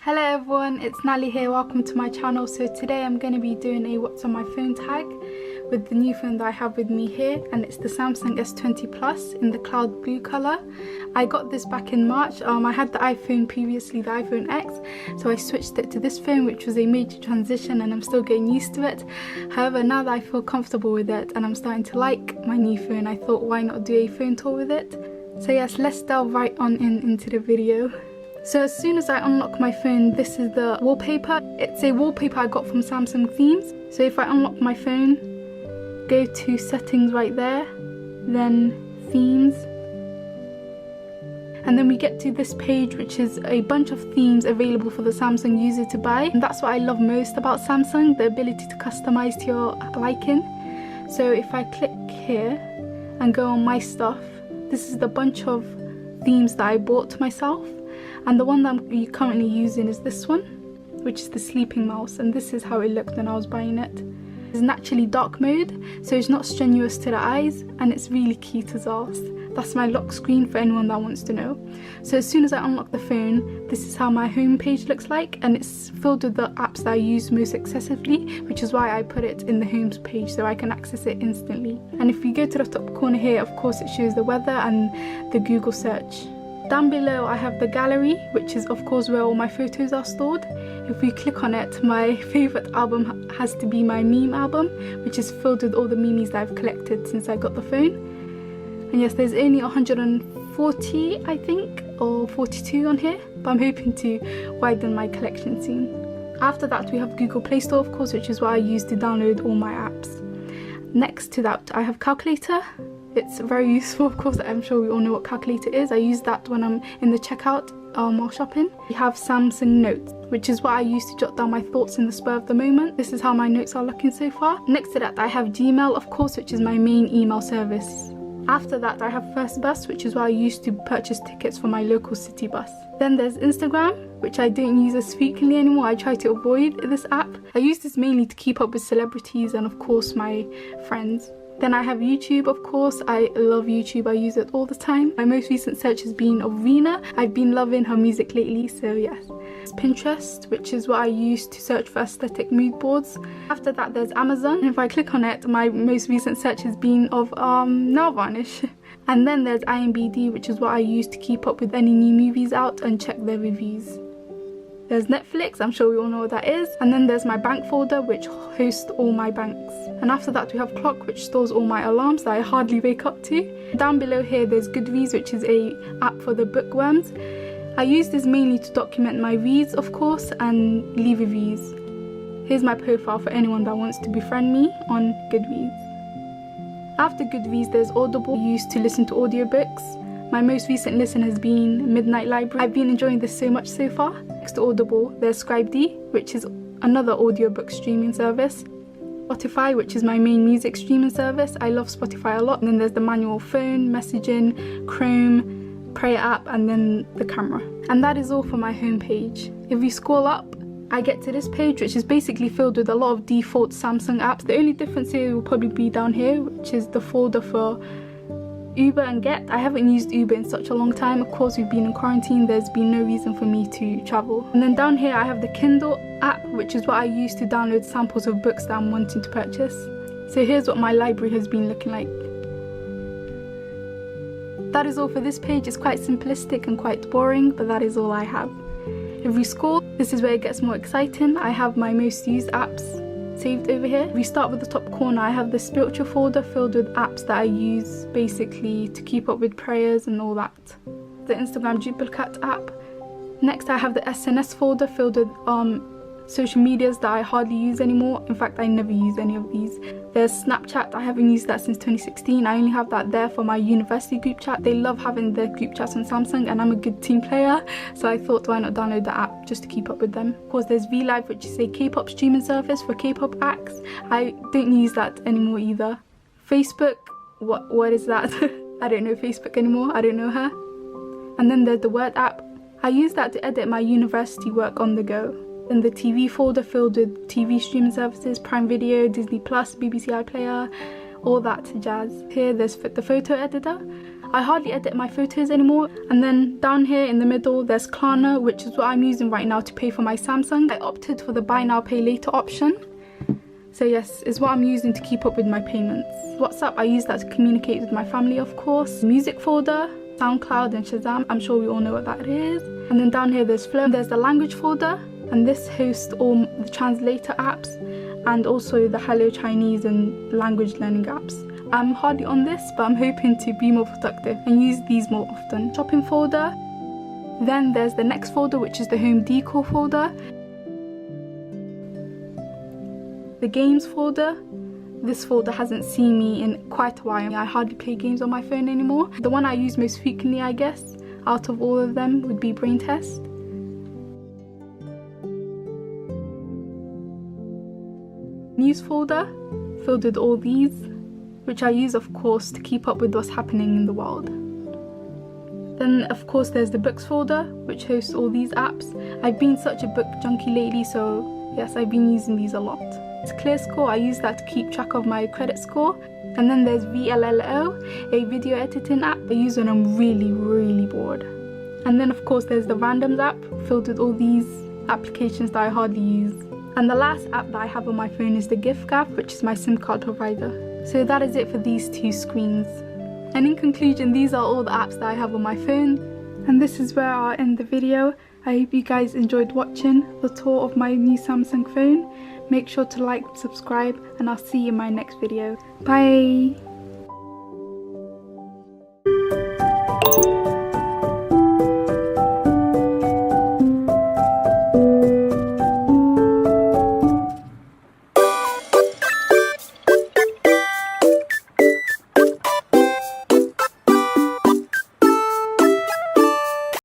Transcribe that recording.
Hello everyone, it's Nally here, welcome to my channel. So today I'm going to be doing a what's on my phone tag with the new phone that I have with me here, and it's the Samsung S20 Plus in the cloud blue colour. I got this back in March. I had the iPhone previously, the iPhone X, so I switched it to this phone, which was a major transition and I'm still getting used to it. However, now that I feel comfortable with it and I'm starting to like my new phone, I thought why not do a phone tour with it. So yes, let's delve right on into the video. So as soon as I unlock my phone, this is the wallpaper. It's a wallpaper I got from Samsung Themes. So if I unlock my phone, go to settings right there, then themes, and then we get to this page which is a bunch of themes available for the Samsung user to buy. And that's what I love most about Samsung, the ability to customize to your liking. So if I click here and go on my stuff, this is the bunch of themes that I bought myself. And the one that I'm currently using is this one, which is the sleeping mouse, and this is how it looked when I was buying it. It's naturally dark mode, so it's not strenuous to the eyes, and it's really cute as well. That's my lock screen for anyone that wants to know. So as soon as I unlock the phone, this is how my home page looks like, and it's filled with the apps that I use most excessively, which is why I put it in the home page so I can access it instantly. And if you go to the top corner here, of course it shows the weather and the Google search. Down below I have the gallery, which is of course where all my photos are stored. If we click on it, my favourite album has to be my meme album, which is filled with all the memes that I've collected since I got the phone. And yes, there's only 140 I think, or 42 on here, but I'm hoping to widen my collection soon. After that we have Google Play Store, of course, which is what I use to download all my apps. Next to that I have calculator. It's very useful, of course. I'm sure we all know what calculator is. I use that when I'm in the checkout while shopping. We have Samsung Notes, which is what I use to jot down my thoughts in the spur of the moment. This is how my notes are looking so far. Next to that I have Gmail, of course, which is my main email service. After that I have First Bus, which is what I use to purchase tickets for my local city bus. Then there's Instagram, which I don't use as frequently anymore. I try to avoid this app. I use this mainly to keep up with celebrities and of course my friends. Then I have YouTube, of course. I love YouTube, I use it all the time. My most recent search has been of Rina. I've been loving her music lately, so yes. It's Pinterest, which is what I use to search for aesthetic mood boards. After that there's Amazon, and if I click on it, my most recent search has been of nail varnish. And then there's IMDb, which is what I use to keep up with any new movies out and check their reviews. There's Netflix, I'm sure we all know what that is. And then there's my bank folder, which hosts all my banks. And after that we have Clock, which stores all my alarms that I hardly wake up to. Down below here there's Goodreads, which is an app for the bookworms. I use this mainly to document my reads, of course, and leave reviews. Here's my profile for anyone that wants to befriend me on Goodreads. After Goodreads there's Audible, used to listen to audiobooks. My most recent listen has been Midnight Library. I've been enjoying this so much so far. Next to Audible, there's Scribd, which is another audiobook streaming service. Spotify, which is my main music streaming service. I love Spotify a lot. And then there's the manual phone, messaging, Chrome, prayer app, and then the camera. And that is all for my homepage. If we scroll up, I get to this page, which is basically filled with a lot of default Samsung apps. The only difference here will probably be down here, which is the folder for Uber and Get. I haven't used Uber in such a long time. Of course, we've been in quarantine, there's been no reason for me to travel. And then down here I have the Kindle app, which is what I use to download samples of books that I'm wanting to purchase. So here's what my library has been looking like. That is all for this page. It's quite simplistic and quite boring, but that is all I have. If we scroll, this is where it gets more exciting. I have my most used apps saved over here. If we start with the top corner, I have the spiritual folder filled with apps that I use basically to keep up with prayers and all that. The Instagram duplicate app. Next I have the SNS folder filled with social medias that I hardly use anymore. In fact, I never use any of these. There's Snapchat. I haven't used that since 2016. I only have that there for my university group chat. They love having their group chats on Samsung and I'm a good team player, so I thought why not download the app just to keep up with them. Of course there's VLive, which is a K-pop streaming service for K-pop acts. I don't use that anymore either. Facebook, what is that? I don't know Facebook anymore, I don't know her. And then there's the Word app. I use that to edit my university work on the go. Then the TV folder filled with TV streaming services, Prime Video, Disney Plus, BBC iPlayer, all that jazz. Here there's the photo editor. I hardly edit my photos anymore. And then down here in the middle there's Klarna, which is what I'm using right now to pay for my Samsung. I opted for the buy now pay later option. So yes, is what I'm using to keep up with my payments. WhatsApp, I use that to communicate with my family, of course. Music folder, SoundCloud and Shazam, I'm sure we all know what that is. And then down here there's Flow, there's the language folder, and this hosts all the translator apps and also the Hello Chinese and language learning apps. I'm hardly on this, but I'm hoping to be more productive and use these more often. Shopping folder, then there's the next folder, which is the home decor folder. The games folder, this folder hasn't seen me in quite a while. I hardly play games on my phone anymore. The one I use most frequently, I guess, out of all of them would be Brain Test. News folder, filled with all these, which I use of course to keep up with what's happening in the world. Then of course there's the books folder, which hosts all these apps. I've been such a book junkie lately, so yes, I've been using these a lot. It's ClearScore, I use that to keep track of my credit score. And then there's VLLO, a video editing app I use when I'm really bored. And then of course there's the Randoms app, filled with all these applications that I hardly use. And the last app that I have on my phone is the gift app, which is my SIM card provider. So that is it for these two screens. And in conclusion, these are all the apps that I have on my phone. And this is where I'll end the video. I hope you guys enjoyed watching the tour of my new Samsung phone. Make sure to like, subscribe, and I'll see you in my next video. Bye!